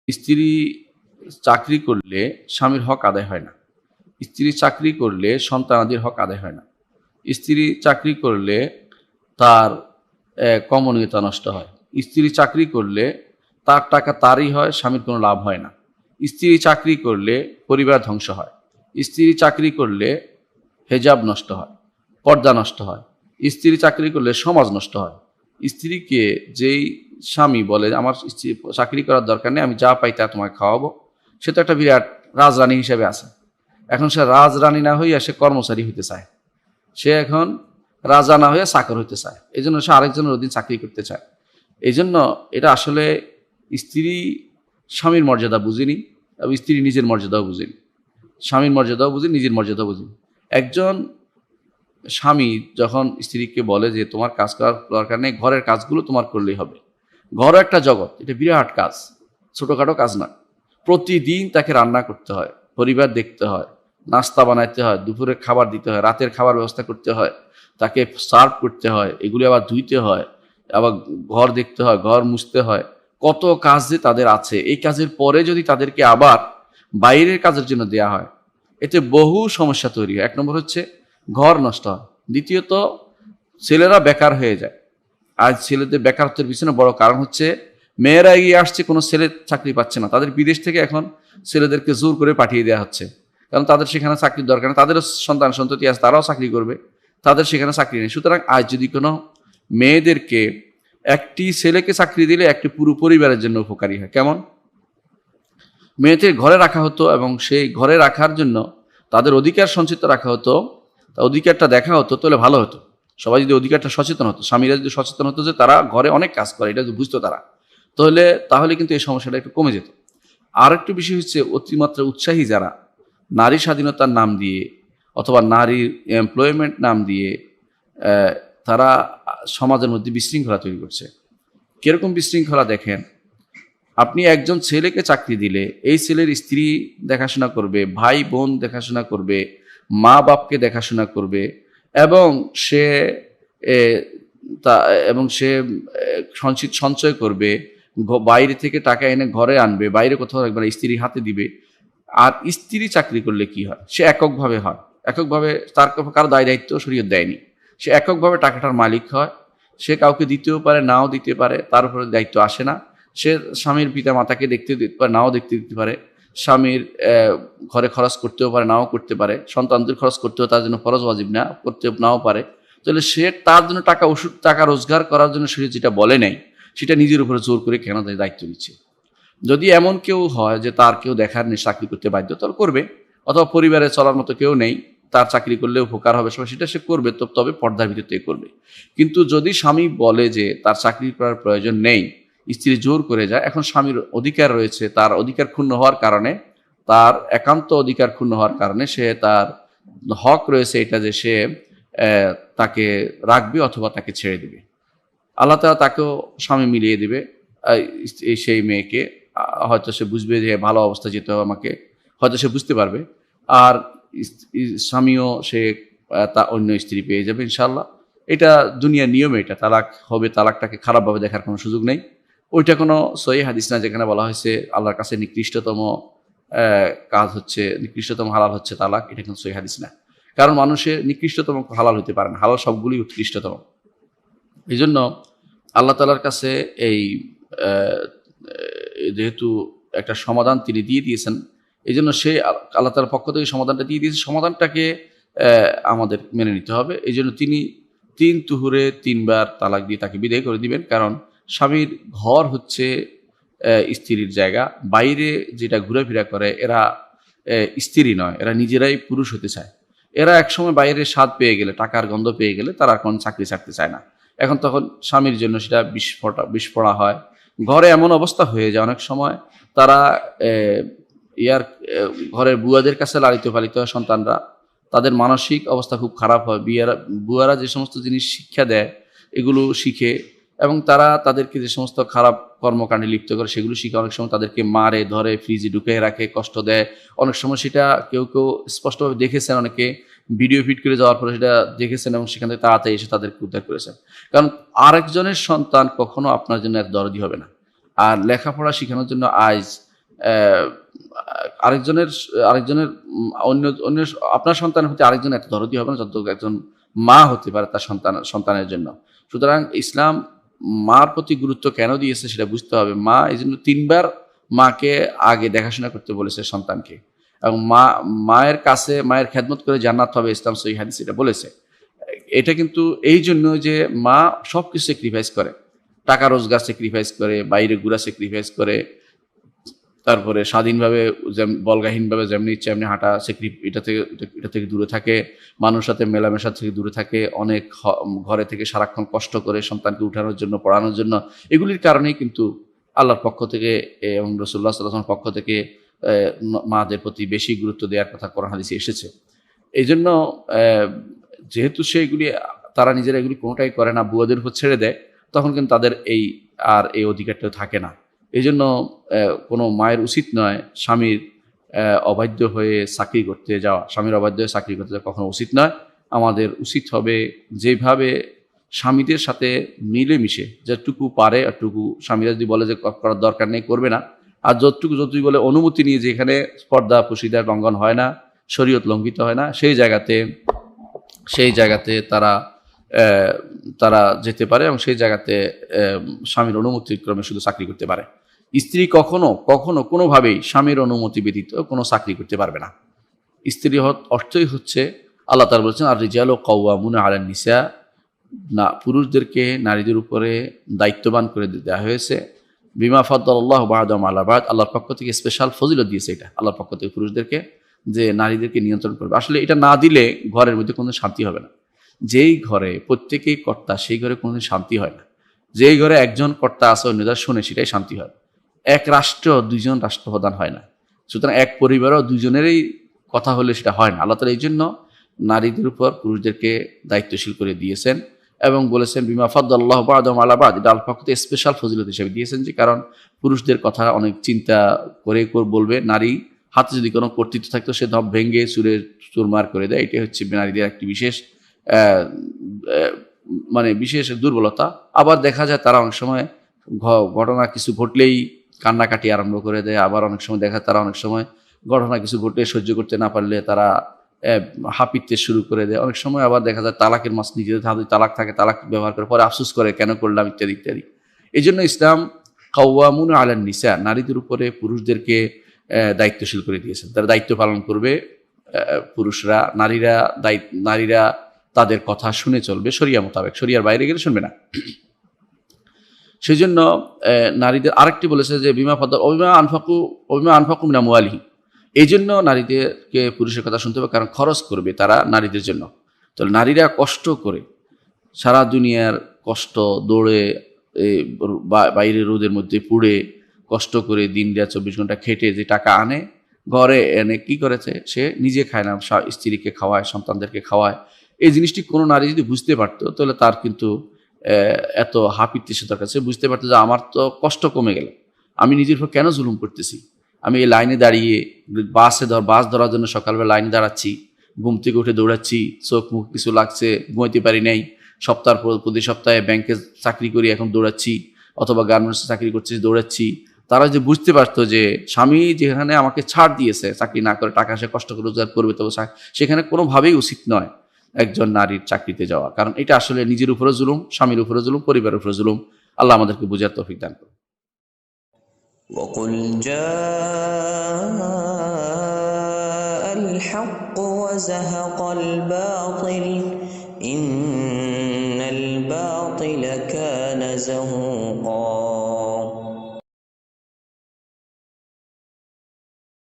স্ত্রী চাকরি করলে স্বামীর হক আদায় হয় না। স্ত্রী চাকরি করলে সন্তানাদির হক আদায় হয় না। স্ত্রী চাকরি করলে তার কমনীয়তা নষ্ট হয়। স্ত্রী চাকরি করলে তার টাকা তারই হয়, স্বামীর কোনো লাভ হয় না। স্ত্রী চাকরি করলে পরিবার ধ্বংস হয়। স্ত্রী চাকরি করলে হেজাব নষ্ট হয়, পর্দা নষ্ট হয়। স্ত্রী চাকরি করলে সমাজ নষ্ট হয়। স্ত্রীকে যেই স্বামী বলে আমার স্ত্রী চাকরি করার দরকার নেই, আমি যা পাই তা তোমায় খাওয়াবো, সে তো একটা বিরাট রাজরানী হিসেবে আছে। এখন সে রাজরানী না হইয়া সে কর্মচারী হইতে চায়। সে এখন রাজা না হইয়া চাকর হইতে চায়। এই জন্য সে আরেকজনের অধীন চাকরি করতে চায়। এই জন্য এটা আসলে স্ত্রী স্বামীর মর্যাদা বুঝেনি এবং স্ত্রী নিজের মর্যাদাও বুঝেনি। স্বামীর মর্যাদাও বুঝেনি, নিজের মর্যাদাও বুঝেনি। একজন স্বামী যখন স্ত্রীকে বলে যে তোমার কাজ করার দরকার নেই, ঘরের কাজগুলো তোমার করলেই হবে। ঘরও একটা জগৎ, এটা বিরাট কাজ, ছোটোখাটো কাজ না। প্রতিদিন তাকে রান্না করতে হয়, পরিবার দেখতে হয়, নাস্তা বানাইতে হয়, দুপুরে খাবার দিতে হয়, রাতের খাবার ব্যবস্থা করতে হয়, তাকে সার্ভ করতে হয়, এগুলি আবার ধুইতে হয়, আবার ঘর দেখতে হয়, ঘর মুছতে হয়। কত কাজ যে তাদের আছে। এই কাজের পরে যদি তাদেরকে আবার বাইরের কাজের জন্য দেয়া হয়, এতে বহু সমস্যা তৈরি হয়। এক নম্বর হচ্ছে ঘর নষ্ট হয়। দ্বিতীয়ত ছেলেরা বেকার হয়ে যায়। আজ ছেলেদের বেকারত্বের পিছনে বড় কারণ হচ্ছে মেয়েরা এগিয়ে আসছে, কোনো ছেলে চাকরি পাচ্ছে না, তাদের বিদেশ থেকে এখন ছেলেদেরকে জোর করে পাঠিয়ে দেওয়া হচ্ছে। কারণ তাদের সেখানে চাকরির দরকার নেই, তাদেরও সন্তান সন্ততি আছে, তারাও চাকরি করবে, তাদের সেখানে চাকরি নেই। সুতরাং আজ যদি কোনো মেয়েদেরকে একটি ছেলেকে চাকরি দিলে একটি পুরো পরিবারের জন্য উপকারী হয়। কেমন? মেয়েদের ঘরে রাখা হতো এবং সেই ঘরে রাখার জন্য তাদের অধিকার সঞ্চিত রাখা হতো, তা অধিকারটা দেখা হতো, তাহলে ভালো হতো। সবাই যদি অধিকারটা সচেতন হতো, স্বামীরা যদি সচেতন হতো যে তারা ঘরে অনেক কাজ করে, এটা যদি বুঝতো তারা, তাহলে কিন্তু এই সমস্যাটা একটু কমে যেত। আর একটু বিষয় হচ্ছে অতিমাত্রা উৎসাহী যারা নারী স্বাধীনতার নাম দিয়ে অথবা নারীর এমপ্লয়মেন্ট নাম দিয়ে তারা সমাজের মধ্যে বিশৃঙ্খলা তৈরি করছে। কিরকম বিশৃঙ্খলা দেখেন, আপনি একজন ছেলেকে চাকরি দিলে এই ছেলের স্ত্রী দেখাশোনা করবে, ভাই বোন দেখাশোনা করবে, মা বাপকে দেখাশোনা করবে, এবং সে এ, তা এবং সে সঞ্চয় করবে, বাইরে থেকে টাকা এনে ঘরে আনবে, বাইরে কোথাও একবার স্ত্রীর হাতে দিবে। আর স্ত্রী চাকরি করলে কি হয়? সে এককভাবে হয়, এককভাবে, তার কারো দায় দায়িত্ব শরীয়ত দেয়নি। সে এককভাবে টাকাটার মালিক হয়। সে কাউকে দিতেও পারে, নাও দিতে পারে, তার উপরে দায়িত্ব আসে না। সে স্বামীর পিতা মাতাকে দেখতে দিতে পারে, নাও দেখতে দিতে পারে। স্বামীর ঘরে খরচ করতেও পারে, নাও করতে পারে। সন্তানদের খরচ করতেও তার জন্য ফরজ ওয়াজিব না, করতে নাও পারে। তাহলে সে তার জন্য টাকা রোজগার করার জন্য সে যেটা বলে নেই, সেটা নিজের উপরে জোর করে কেন দায়িত্ব নিচ্ছে। যদি এমন কেউ হয় যে তার কেউ দেখার নেই, চাকরি করতে বাধ্য, তাহলে করবে। অথবা পরিবারে চলার মতো কেউ নেই, তার চাকরি করলে উপকার হবে সবাই, সেটা সে করবে, তবে পর্দার ভিতর থেকে করবে। কিন্তু যদি স্বামী বলে যে তার চাকরি করার প্রয়োজন নেই, স্ত্রী জোর করে যায়, এখন স্বামীর অধিকার রয়েছে, তার অধিকার ক্ষুণ্ণ হওয়ার কারণে, তার একান্ত অধিকার ক্ষুণ্ণ হওয়ার কারণে সে তার হক রয়েছে এটা যে সে তাকে রাখবে অথবা তাকে ছেড়ে দিবে। আল্লাহ তাআলা তাকেও স্বামী মিলিয়ে দিবে। সেই মেয়েকে হয়তো সে বুঝবে যে ভালো অবস্থা যেতে হবে আমাকে, হয়তো সে বুঝতে পারবে। আর স্বামীও সে তা অন্য স্ত্রী পেয়ে যাবে ইনশাআল্লাহ। এটা দুনিয়ার নিয়ম, এটা তালাক হবে, তালাকটাকে খারাপভাবে দেখার কোনো সুযোগ নেই। ওইটা কোনো সহিহ হাদিস না যেখানে বলা হয়েছে আল্লাহর কাছে নিকৃষ্টতম কাজ হচ্ছে, নিকৃষ্টতম হালাল হচ্ছে তালাক। এটা কিন্তু সহিহ হাদিস না, কারণ মানুষের নিকৃষ্টতম হালাল হতে পারে না, হালাল সবগুলি উৎকৃষ্টতম। এই জন্য আল্লাহ তাআলার কাছে এই যেহেতু একটা সমাধান তিনি দিয়ে দিয়েছেন, এই জন্য সে আল্লাহ তাআলার পক্ষ থেকে সমাধানটা দিয়ে দিয়েছে, সমাধানটাকে আমাদের মেনে নিতে হবে। এই জন্য তিনি ৩ তুহুরে ৩ বার তালাক দিয়ে তাকে বিদায় করে দিবেন। কারণ স্বামীর ঘর হচ্ছে স্ত্রীর জায়গা। বাইরে যেটা ঘোরাফেরা করে এরা স্ত্রী নয়, এরা নিজেরাই পুরুষ হতে চায়। এরা একসময় বাইরের স্বাদ পেয়ে গেলে, টাকার গন্ধ পেয়ে গেলে তারা আর কোনো চাকরি ছাড়তে চায় না। এখন তখন স্বামীর জন্য সেটা বিস্ফোরা হয়। ঘরে এমন অবস্থা হয়ে যায় অনেক সময় তারা ঘরের বুয়াদের কাছে লালিত পালিত হয় সন্তানরা, তাদের মানসিক অবস্থা খুব খারাপ হয়। বুয়ারা যে সমস্ত জিনিস শিক্ষা দেয় এগুলো শিখে, এবং তারা তাদেরকে যে সমস্ত খারাপ কর্মকাণ্ডে লিপ্ত করে সেগুলো শিখে অনেক সময় তাদেরকে মারে, ধরে, ফ্রিজে ঢুকে রাখে, কষ্ট দেয়। অনেক সময় সেটা কেউ স্পষ্টভাবে দেখেছেন, অনেকে ভিডিও ফিট করে যাওয়ার পরে সেটা দেখেছেন এবং সেখান থেকে তাড়াতাড়ি এসে তাদেরকে উদ্ধার করেছেন। কারণ আরেকজনের সন্তান কখনো আপনার জন্য এত দরদি হবে না। আর লেখাপড়া শেখানোর জন্য আজ আরেকজনের আরেকজনের অন্য অন্য আপনার সন্তানের প্রতি আরেকজন এত দরদি হবে না যত একজন মা হতে পারে তার সন্তানের জন্য। সুতরাং ইসলাম মার প্রতি গুরুত্ব কেন দিয়েছে সেটা বুঝতে হবে। মা এই জন্য 3 বার মাকে আগে দেখাশোনা করতে বলেছে সন্তানকে, এবং মায়ের কাছে মায়ের খেদমত করে জান্নাত হবে, ইসলাম সহিহ হাদিস এটা বলেছে। এটা কিন্তু এই জন্য যে মা সব কিছু স্যাক্রিফাইস করে, টাকা রোজগার স্যাক্রিফাইস করে, বাইরে ঘুরা স্যাক্রিফাইস করে, তারপরে স্বাধীনভাবে বলগাহীনভাবে যেমনি ইচ্ছে এমনি হাঁটা এটা থেকে দূরে থাকে, মানুষের সাথে মেলামেশা থেকে দূরে থাকে, অনেক ঘরে থেকে সারাক্ষণ কষ্ট করে সন্তানকে উঠানোর জন্য, পড়ানোর জন্য। এগুলির কারণেই কিন্তু আল্লাহর পক্ষ থেকে এবং রাসূলুল্লাহ সাল্লাল্লাহু আলাইহি ওয়াসাল্লামের পক্ষ থেকে মাদের প্রতি বেশি গুরুত্ব দেওয়ার কথা কোরআন হাদিসে এসেছে। এই জন্য যেহেতু তারা নিজেরা এগুলি কোনোটাই করে না, বুয়াদের উপর ছেড়ে দেয়, তখন কিন্তু তাদের এই অধিকারটা থাকে না। এই জন্য কোনো মায়ের উচিত নয় স্বামীর অবাধ্য হয়ে চাকরি করতে যাওয়া, কখনো উচিত নয়। আমাদের উচিত হবে যেভাবে স্বামীদের সাথে মিলেমিশে যেটুকু পারে এটুকু, স্বামীরা যদি বলে যে করার দরকার নেই করবে না, আর যতটুকু বলে অনুমতি নিয়ে যেখানে স্পর্ধা পুশিদার লঙ্ঘন হয় না, শরীয়ত লঙ্ঘিত হয় না, সেই জায়গাতে তারা যেতে পারে, এবং সেই জায়গাতে স্বামীর অনুমতির ক্রমে শুধু চাকরি করতে পারে। স্ত্রী কখনো কোনোভাবেই স্বামীর অনুমতি ব্যতীত কোনো চাকরি করতে পারবে না। স্ত্রী অর্থই হচ্ছে আল্লাহ তাআলা বলেছেন আর রিজালু কাওয়ামুনা আলান নিসা, না পুরুষদেরকে নারীদের উপরে দায়িত্ববান করে দেওয়া হয়েছে। বিমা ফাদ্দালাল্লাহু বা'দাহুম আলা বা'দ, আল্লাহর পক্ষ থেকে স্পেশাল ফজিলত দিয়েছে এটা আল্লাহর পক্ষ থেকে পুরুষদেরকে, যে নারীদেরকে নিয়ন্ত্রণ করবে। আসলে এটা না দিলে ঘরের মধ্যে কোনো শান্তি হবে না। যেই ঘরে প্রত্যেকেই কর্তা সেই ঘরে কোনোদিন শান্তি হয় না। যেই ঘরে একজন কর্তা আছে অন্যরা শুনে সেটাই শান্তি হয়। এক রাষ্ট্র 2 জন রাষ্ট্রপ্রধান হয় না। সুতরাং এক পরিবারও 2 জনেরই কথা হলে সেটা হয় না। আল্লাহ তাআলা এই জন্য নারীদের উপর পুরুষদেরকে দায়িত্বশীল করে দিয়েছেন এবং বলেছেন বিমা ফাদ্দালাল্লাহু বা'দাহুম আলা বা'দ, এটা আল্লাহর পক্ষ থেকে স্পেশাল ফজিলত হিসেবে দিয়েছেন, যে কারণ পুরুষদের কথা অনেক চিন্তা করে বলবে। নারী হাতে যদি কোনো কর্তৃত্ব থাকতো সে ধপ ভেঙে চুরমার করে দেয়। এটাই হচ্ছে নারীদের একটি বিশেষ দুর্বলতা। আবার দেখা যায় তারা অনেক সময় ঘটনা কিছু ঘটলেই কান্নাকাটি আরম্ভ করে দেয়। আবার অনেক সময় তারা অনেক সময় ঘটনা কিছু ঘটলে সহ্য করতে না পারলে তারা হাঁপিতে শুরু করে দেয়। অনেক সময় আবার দেখা যায় তালাকের মাস, নিজেদের হাতে তালাক থাকে, তালাক ব্যবহার করে পরে আফসোস করে কেন করলাম ইত্যাদি ইত্যাদি। এই জন্য ইসলাম কাওয়ামুনা আলান নিসা, নারীদের উপরে পুরুষদেরকে দায়িত্বশীল করে দিয়েছেন। তারা দায়িত্ব পালন করবে। পুরুষরা, নারীরা তাদের কথা শুনে চলবে শরিয়া মোতাবেক, শরিয়ার বাইরে গেলে শুনবে না। সেই জন্য নারীদের আরেকটি বলেছে যে বিমা আনফাকু মিন আমওয়ালিহিম, এই জন্য নারীদেরকে পুরুষের কথা শুনতে হবে, কারণ খরচ করবে তারা নারীদের জন্য। তো নারীরা কষ্ট করে সারা দুনিয়ার কষ্ট দৌড়ে বাইরে রোদের মধ্যে পুড়ে কষ্ট করে দিন রাত 24 ঘন্টা খেটে যে টাকা আনে, ঘরে এনে কি করেছে, সে নিজে খায় না, স্ত্রীকে খাওয়ায়, সন্তানদেরকে খাওয়ায়। এই জিনিসটি কোনো নারী যদি বুঝতে পারতো তাহলে তার কিন্তু এত হাঁপিতে সে দরকার। সে বুঝতে পারতো যে আমার তো কষ্ট কমে গেল, আমি নিজের উপর কেন জুলুম করতেছি। আমি এই লাইনে দাঁড়িয়ে বাস ধরার জন্য সকালবেলা লাইনে দাঁড়াচ্ছি, ঘুম থেকে উঠে দৌড়াচ্ছি, চোখ মুখ কিছু লাগছে, ঘুমাইতে পারি নাই, প্রতি সপ্তাহে ব্যাংকে চাকরি করি এখন দৌড়াচ্ছি, অথবা গার্মেন্টসে চাকরি করছি দৌড়াচ্ছি। তারা যে বুঝতে পারতো যে স্বামী যেখানে আমাকে ছাড় দিয়েছে, চাকরি না করে টাকা সে কষ্ট করে রোজগার করবে, তবে সেখানে কোনোভাবেই উচিত নয় একজন নারীর চাকরিতে যাওয়া, কারণ এটা আসলে নিজের উপরে জুলুম, স্বামীর উপরে জুলুম, পরিবারের উপরে জুলুম। আল্লাহ আমাদেরকে বুঝার তৌফিক দান করুন। وقل جاء الحق وزهق الباطل إن الباطل كان زهوقا